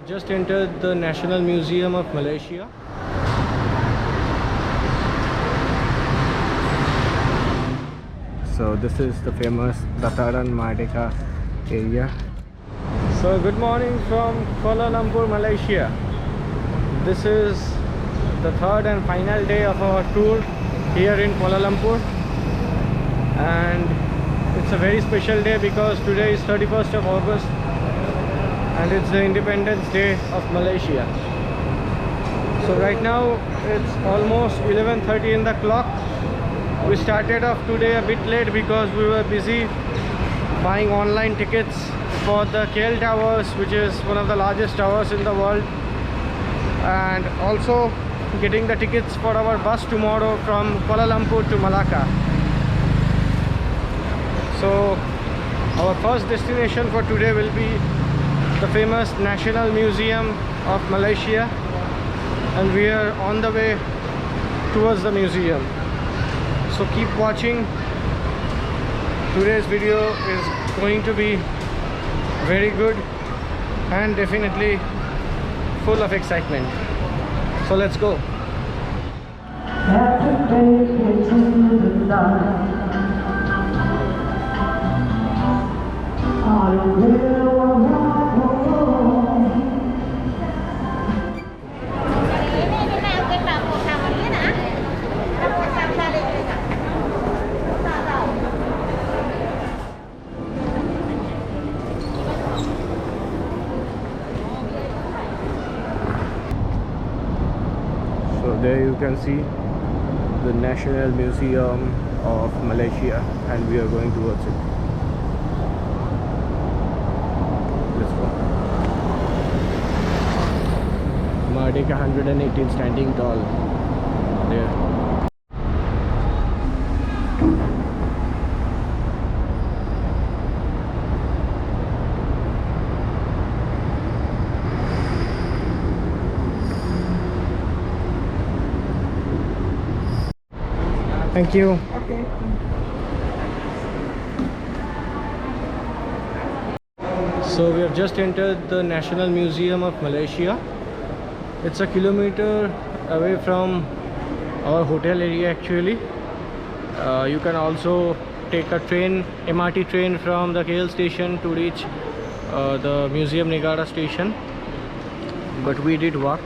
Just entered the National Museum of Malaysia. So this is the famous Negara and Merdeka area. So good morning from Kuala Lumpur, Malaysia. This is the third and final day of our tour here in Kuala Lumpur, and it's a very special day because today is 31st of August and it's the Independence Day of Malaysia. So right now it's almost 11:30 in the clock. We started off today a bit late because we were busy buying online tickets for the KL Towers, which is one of the largest towers in the world, and also getting the tickets for our bus tomorrow from Kuala Lumpur to Malacca. So our first destination for today will be the famous National Museum of Malaysia, and we are on the way towards the museum. So keep watching. Today's video is going to be very good and definitely full of excitement. So let's go. So there you can see the National Museum of Malaysia, and we are going towards it. Let's go. Merdeka 118 standing tall there. Thank you. Okay. So we have just entered the National Museum of Malaysia. It's a kilometer away from our hotel area actually. You can also take a train, MRT train from the KL station to reach the Museum Negara station. But we did walk,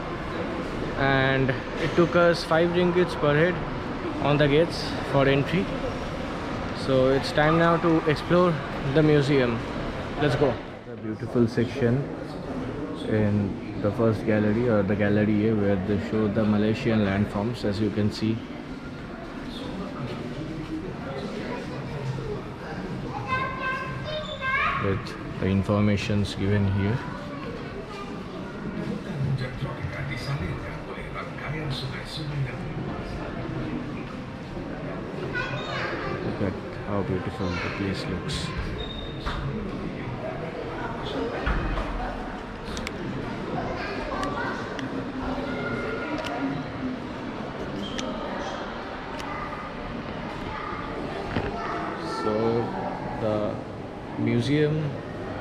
and it took us 5 ringgits per head on the gates for entry. So it's time now to explore the museum. Let's go. A beautiful section in the first gallery, or the gallery A, where they show the Malaysian landforms, as you can see. With the informations given here. Look at how beautiful the place looks. So the museum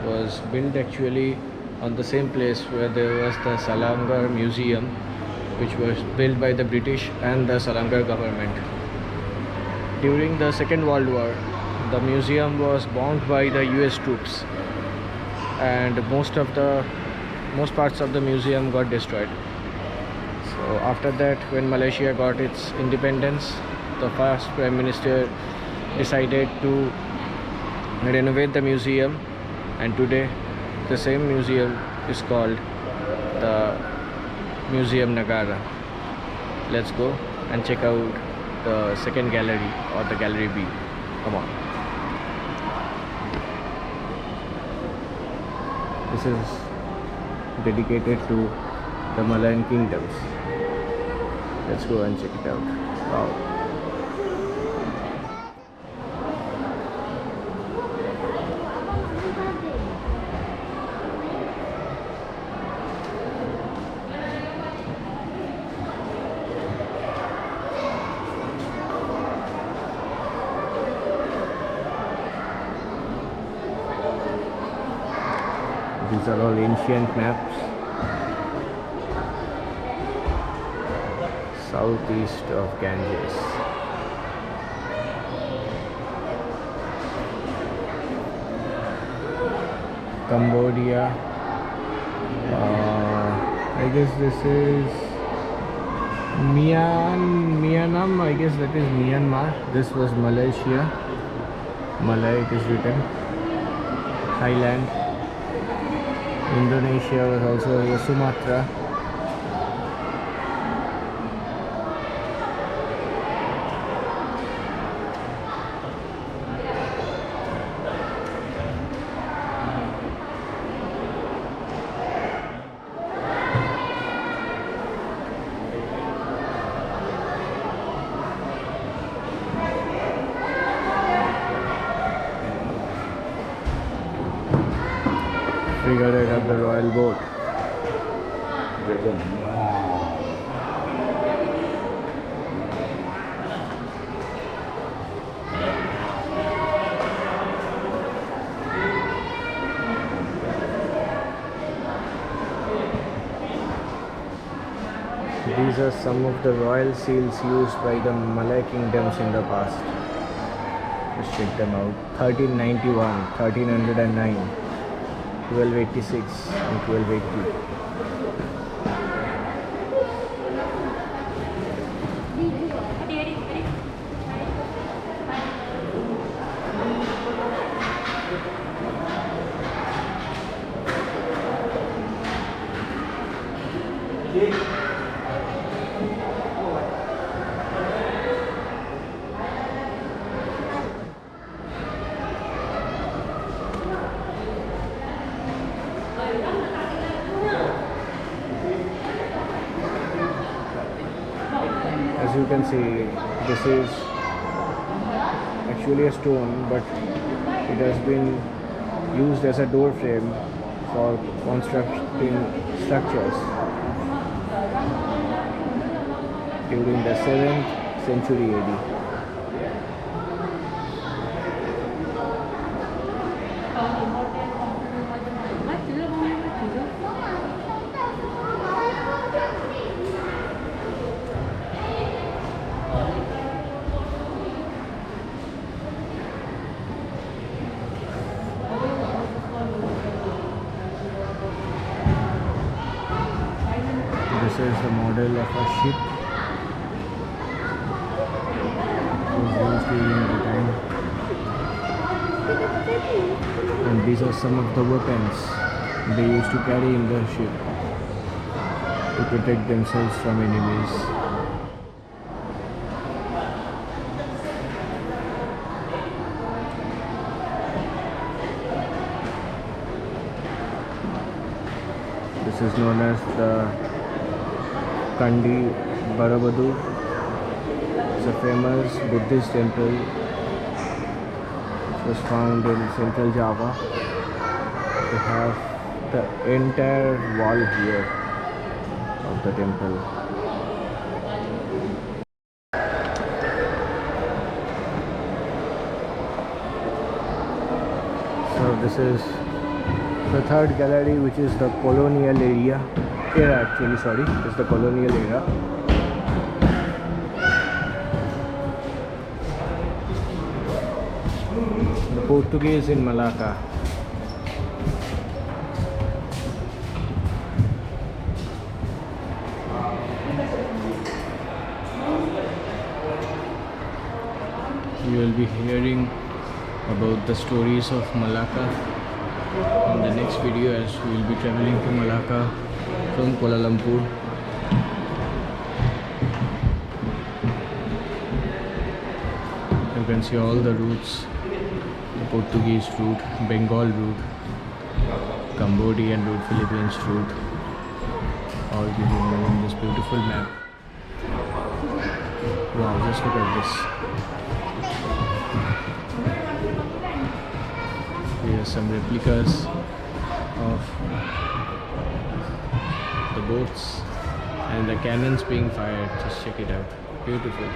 was built actually on the same place where there was the Selangor Museum, which was built by the British and the Selangor government. During the Second World War, the museum was bombed by the US troops, and most parts of the museum got destroyed. So after that, when Malaysia got its independence, the first Prime Minister decided to renovate the museum, and today the same museum is called the Museum Negara. Let's go and check out the second gallery, or the gallery B. Come on. This is dedicated to the Malayan kingdoms. Let's go and check it out. Wow. These are all ancient maps southeast of Ganges. Cambodia. I guess this is Myanmar. I guess that is Myanmar. This was Malaysia. Malay it is written. Thailand. Indonesia was also here. Sumatra. Figured out the royal boat. These are some of the royal seals used by the Malay kingdoms in the past. Let's check them out. 1391, 1309, 1286 and 1280. As you can see, this is actually a stone, but it has been used as a door frame for constructing structures during the 7th century AD. This is the model of a ship. It was used during the time. And these are some of the weapons they used to carry in the ship to protect themselves from enemies. This is known as the Kandi Barabadu. It's a famous Buddhist temple which was found in central Java. They have the entire wall here of the temple. So this is the third gallery, which is the colonial era actually, sorry, it's the colonial era. The Portuguese in Malacca. You will be hearing about the stories of Malacca in the next video, as we will be traveling to Malacca from Kuala Lumpur. You can see all the routes: the Portuguese route, Bengal route, Cambodian route, Philippines route, all given in this beautiful map. Wow, just look at this. Here are some replicas of the boats and the cannons being fired. Just check it out. Beautiful.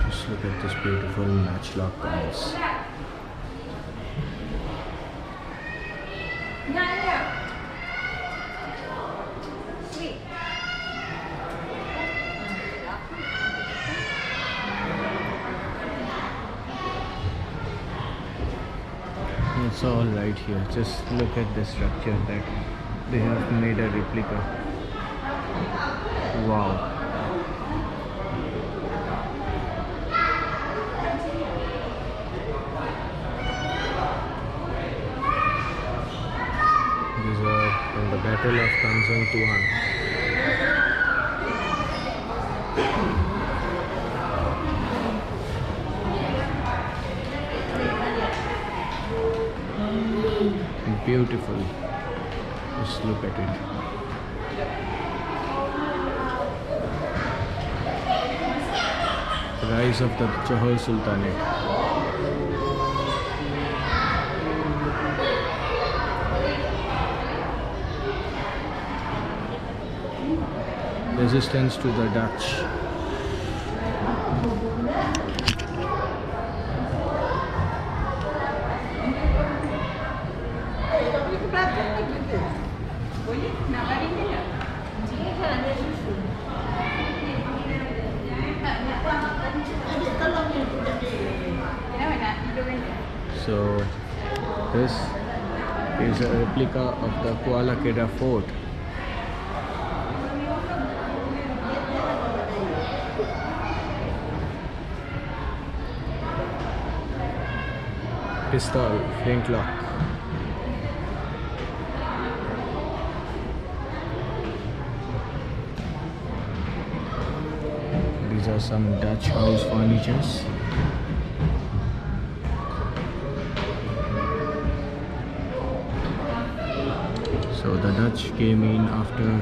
Just look at this beautiful matchlock guns. right here. Just look at the structure that they have made a replica. Wow. These are from the Battle of Tanjung Tuan. Beautiful. Just look at it. The rise of the Johor Sultanate. Resistance to the Dutch. So this is a replica of the Kuala Lumpur fort. Pistol, flintlock. These are some Dutch house furnitures. So the Dutch came in after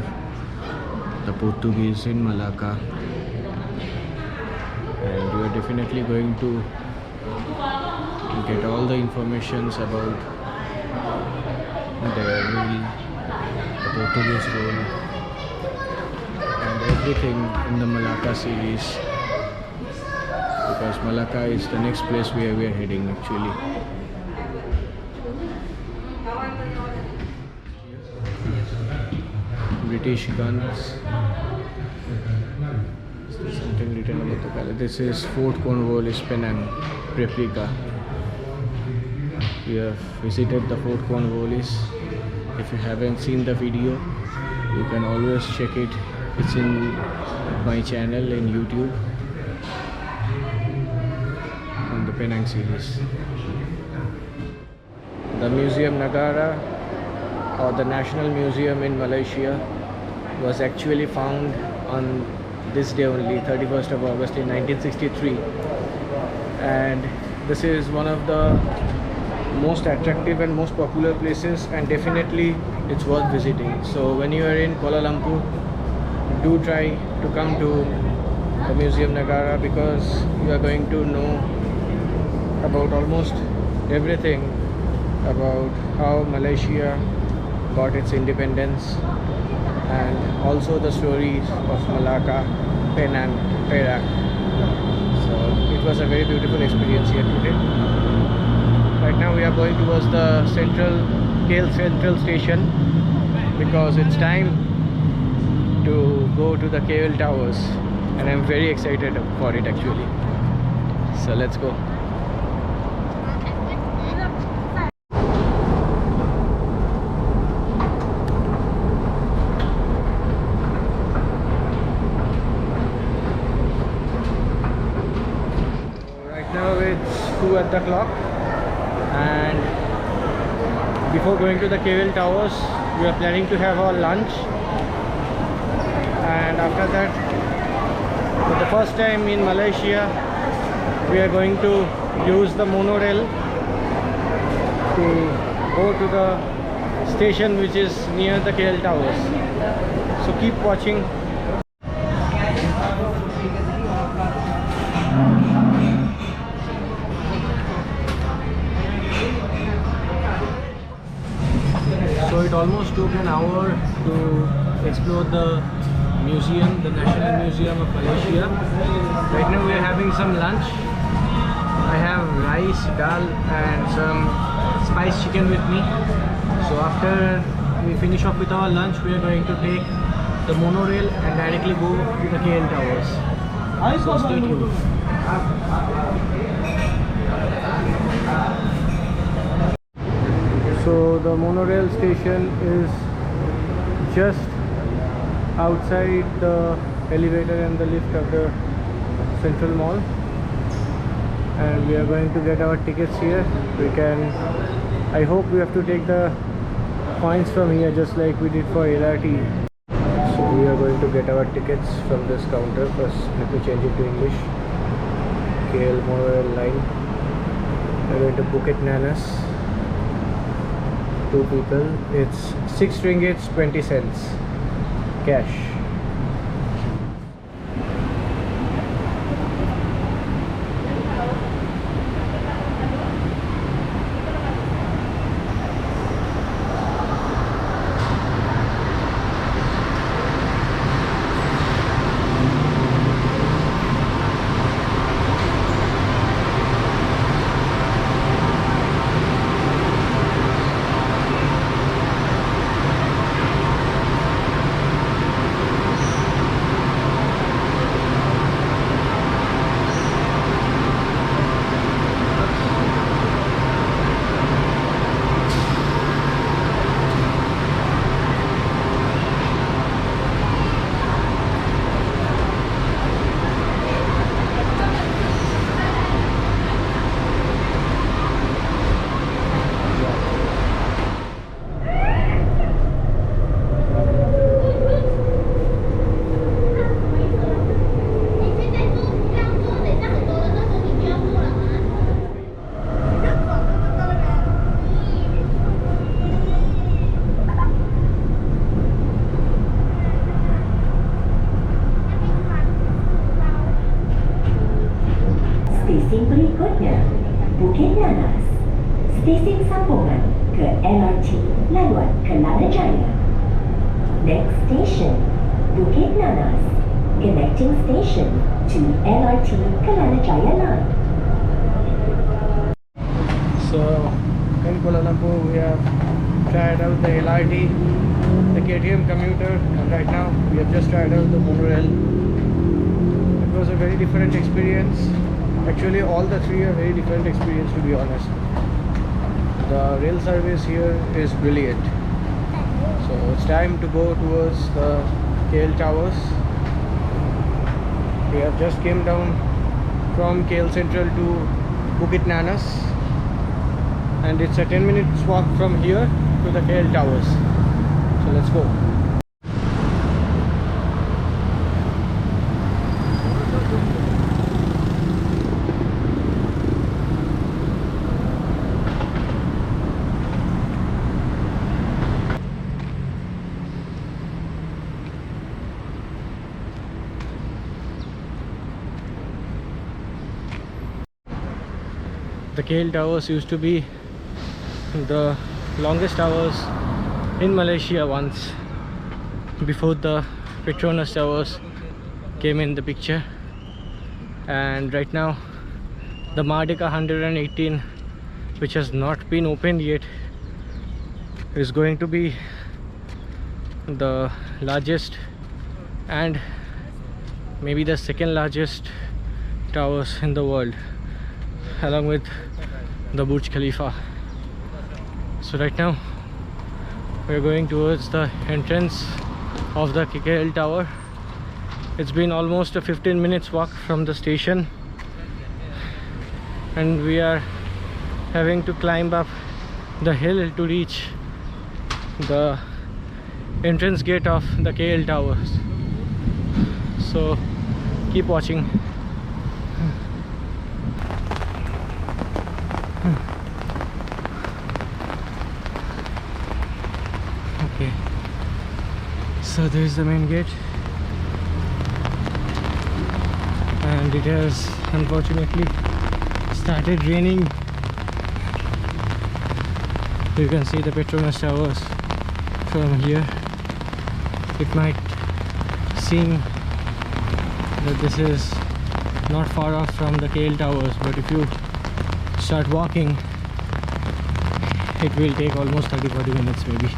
the Portuguese in Malacca, and you are definitely going to get all the informations about their rule, the Portuguese rule, and everything in the Malacca series, because Malacca is the next place where we are heading actually. British guns. Something written about the palace. This is Fort Cornwallis Penang replica. We have visited the Fort Cornwallis. If you haven't seen the video, you can always check it. It's in my channel in YouTube on the Penang series. The Museum Negara, or the National Museum in Malaysia, was actually found on this day only, 31st of August in 1963, and this is one of the most attractive and most popular places, and definitely it's worth visiting. So when you are in Kuala Lumpur, do try to come to the Museum Negara, because you are going to know about almost everything about how Malaysia got its independence, and also the stories of Malacca, Penang, Perak. So it was a very beautiful experience here today. Right now we are going towards the KL Central Station, because it's time to go to the KL Towers, and I'm very excited for it actually. So let's go. Now it's 2 at the clock, and before going to the KL Towers, we are planning to have our lunch, and after that, for the first time in Malaysia, we are going to use the monorail to go to the station which is near the KL Towers. So keep watching. So it almost took an hour to explore the museum, the National Museum of Malaysia. Right now we are having some lunch. I have rice, dal and some spiced chicken with me. So after we finish off with our lunch, we are going to take the monorail and directly go to the KL Towers. So stay tuned. So So the monorail station is just outside the elevator and the lift of the Central Mall, and we are going to get our tickets here. I hope we have to take the points from here just like we did for LRT. So we are going to get our tickets from this counter. First let me change it to English. KL monorail line. We are going to Bukit Nanas. 2 people. It's 6 ringgits 20 cents cash. Stesen berikutnya, Bukit Nanas. Stesen sambungan ke LRT lewat Kelana Jaya. Next station, Bukit Nanas. Connecting station to LRT Kelana Jaya line. So in Kuala Lumpur we have tried out the LRT, the KTM commuter, and right now we have just tried out the monorail. It was a very different experience. Actually all the three are very different experience, to be honest. The rail service here is brilliant. So it's time to go towards the KL Towers. We have just came down from KL Central to Bukit Nanas, and it's a 10 minutes walk from here to the KL Towers. So let's go. The KL Towers used to be the longest towers in Malaysia once, before the Petronas Towers came in the picture. And right now the Merdeka 118, which has not been opened yet, is going to be the largest and maybe the second largest towers in the world, along with the Burj Khalifa. So right now we're going towards the entrance of the KL Tower. It's been almost a 15 minutes walk from the station, and we are having to climb up the hill to reach the entrance gate of the KL Towers. So keep watching. Okay, so there is the main gate, and it has unfortunately started raining. You can see the Petronas Towers from here. It might seem that this is not far off from the KL Towers, but if you start walking, it will take almost 30-40 minutes maybe.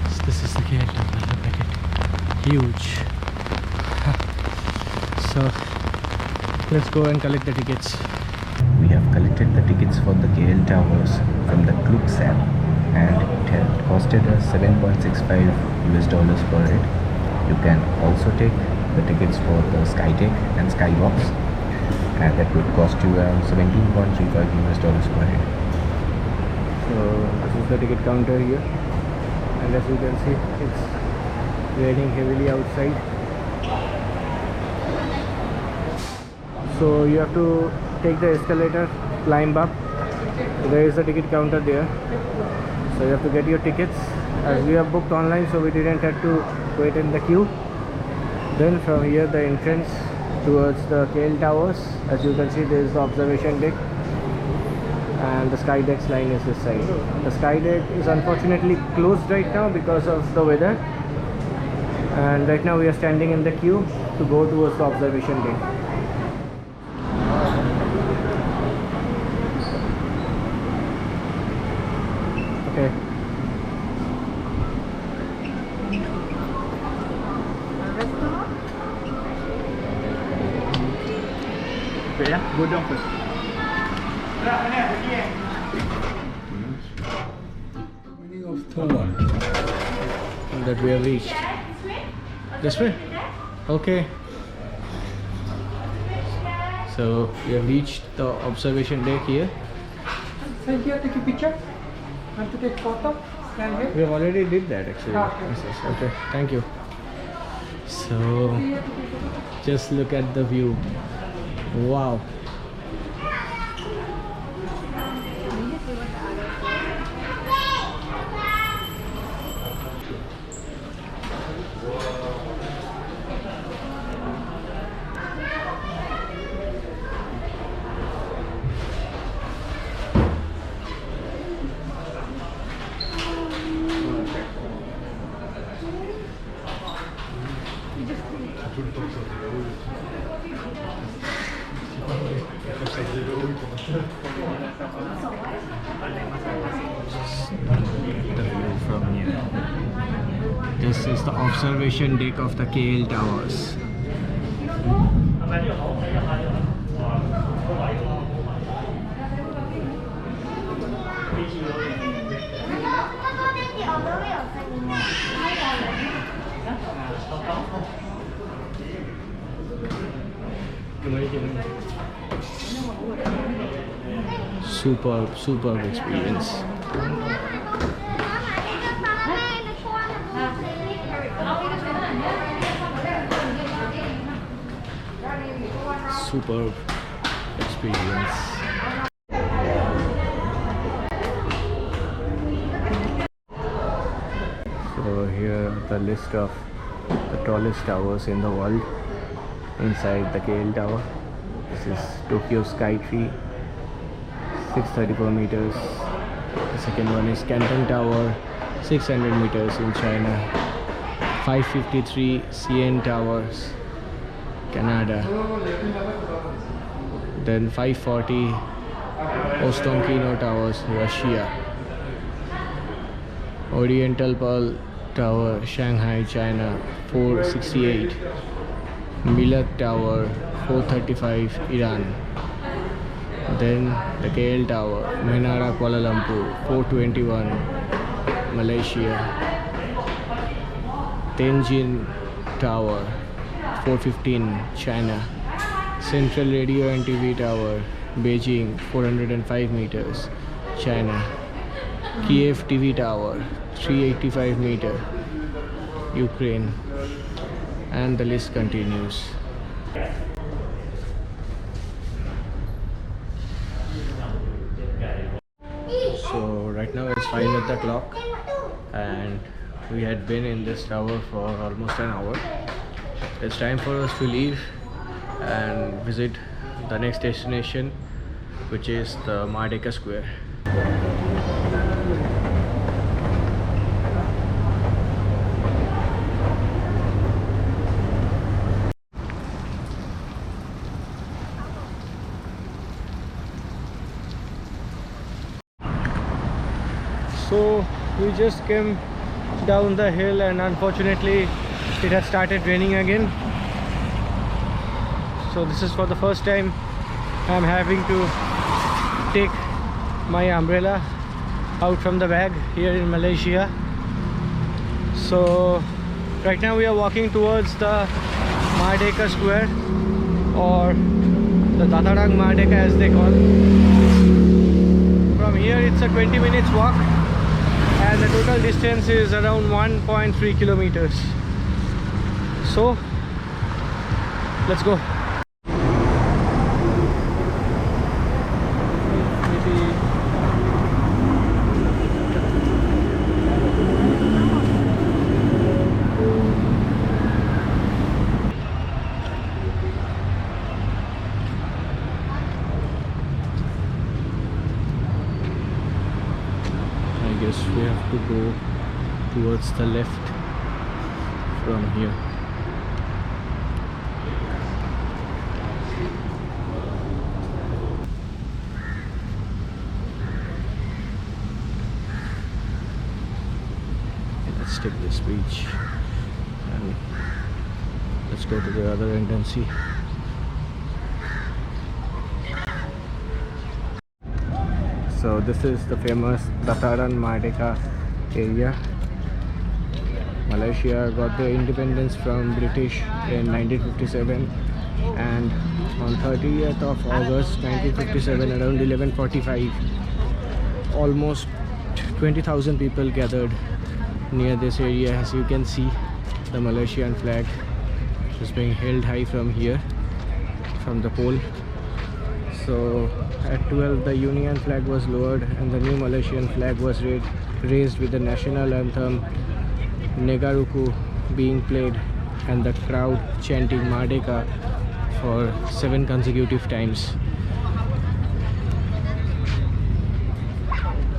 So this is the KL Tower, look at it, huge. So let's go and collect the tickets. We have collected the tickets for the KL Towers from the Klook app, and it had costed us $7.65 per head. You can also take the tickets for the Skytech and Skybox, and that would cost you around $17.35 per head. So this is the ticket counter here, and as you can see, it's raining heavily outside. So you have to take the escalator, climb up. There is a ticket counter there. So you have to get your tickets. As we have booked online, so we didn't have to wait in the queue. Then from here, the entrance towards the KL Towers. As you can see, there is the observation deck, and the Skydeck's line is this side. The Skydeck is unfortunately closed right now because of the weather, and right now we are standing in the queue to go towards the observation deck. Okay. Go down first. Meaning of third one. That we have reached. This way? Okay. So we have reached the observation deck here. So here, take a picture. Want to take photo? Stand here. We have already did that actually. Okay. Yes, okay, thank you. So just look at the view. Wow. The view from here. This is the observation deck of the KL Towers. Superb experience. Superb experience. So here the list of the tallest towers in the world inside the KL Tower. This is Tokyo Skytree, 634 meters. The second one is Canton Tower, 600 meters in China. 553 CN Towers, Canada. Then 540 Ostonkino Towers, Russia. Oriental Pearl Tower, Shanghai, China, 468. Millet Tower, 435, Iran. Then the KL Tower, Menara, Kuala Lumpur, 421, Malaysia. Tianjin Tower, 415, China. Central Radio and TV Tower, Beijing, 405 meters, China. Kiev TV Tower, 385 meter, Ukraine. And the list continues. So right now it's 5 at the clock, and we had been in this tower for almost an hour. It's time for us to leave and visit the next destination, which is the Merdeka Square. So we just came down the hill, and unfortunately it has started raining again. So this is for the first time I'm having to take my umbrella out from the bag here in Malaysia. So right now we are walking towards the Merdeka Square, or the Tatarang Merdeka as they call. From here it's a 20 minutes walk, and the total distance is around 1.3 kilometers. So let's go. I guess we have to go towards the left from here. Let's take this beach and let's go to the other end and see. So this is the famous Dataran Merdeka area. Malaysia got their independence from British in 1957, and on 30th of August 1957 around 11:45 almost 20,000 people gathered near this area. As you can see, the Malaysian flag is being held high from here, from the pole. So at 12 the Union flag was lowered and the new Malaysian flag was raised with the national anthem Negaruku being played and the crowd chanting Merdeka for 7 consecutive times.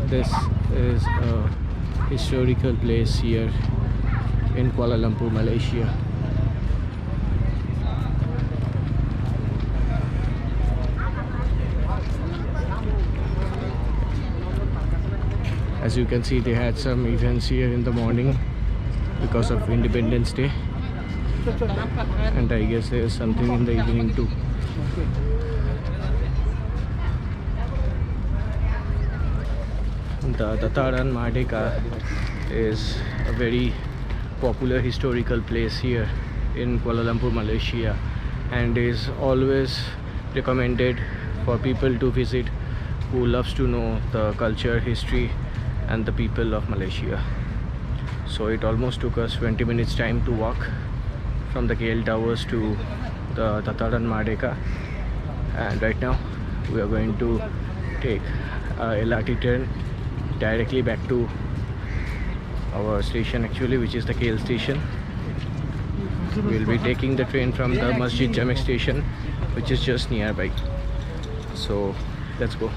This is a historical place here in Kuala Lumpur, Malaysia. As you can see, they had some events here in the morning because of Independence Day, and I guess there's something in the evening too. The Dataran Merdeka is a very popular historical place here in Kuala Lumpur, Malaysia, and is always recommended for people to visit who loves to know the culture, history and the people of Malaysia. So it almost took us 20 minutes time to walk from the KL Towers to the Dataran Merdeka, and right now we are going to take a LRT train directly back to our station, actually, which is the KL station. We'll be taking the train from the Masjid Jamek station, which is just nearby. So let's go.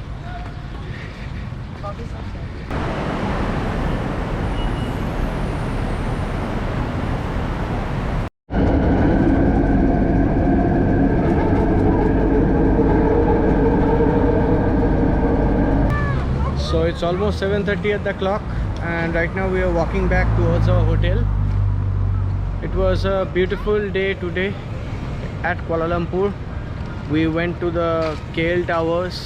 So it's almost 7:30 at the clock, and right now we are walking back towards our hotel. It was a beautiful day today at Kuala Lumpur. We went to the KL Towers,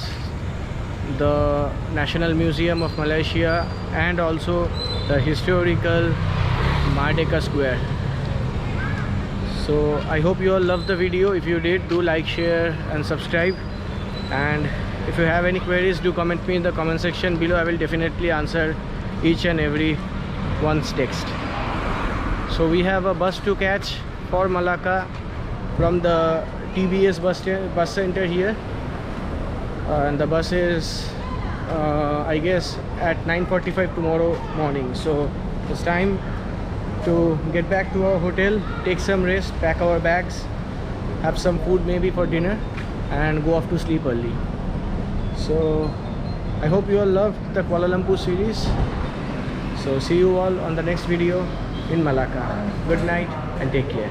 the National Museum of Malaysia, and also the historical Merdeka Square. So I hope you all loved the video. If you did, do like, share and subscribe, and if you have any queries, do comment me in the comment section below. I will definitely answer each and every one's text. So we have a bus to catch for Malacca from the TBS bus center here, and the bus is I guess at 9:45 tomorrow morning. So it's time to get back to our hotel, take some rest, pack our bags, have some food maybe for dinner, and go off to sleep early. So I hope you all loved the Kuala Lumpur series. So see you all on the next video in Malacca. Good night and take care.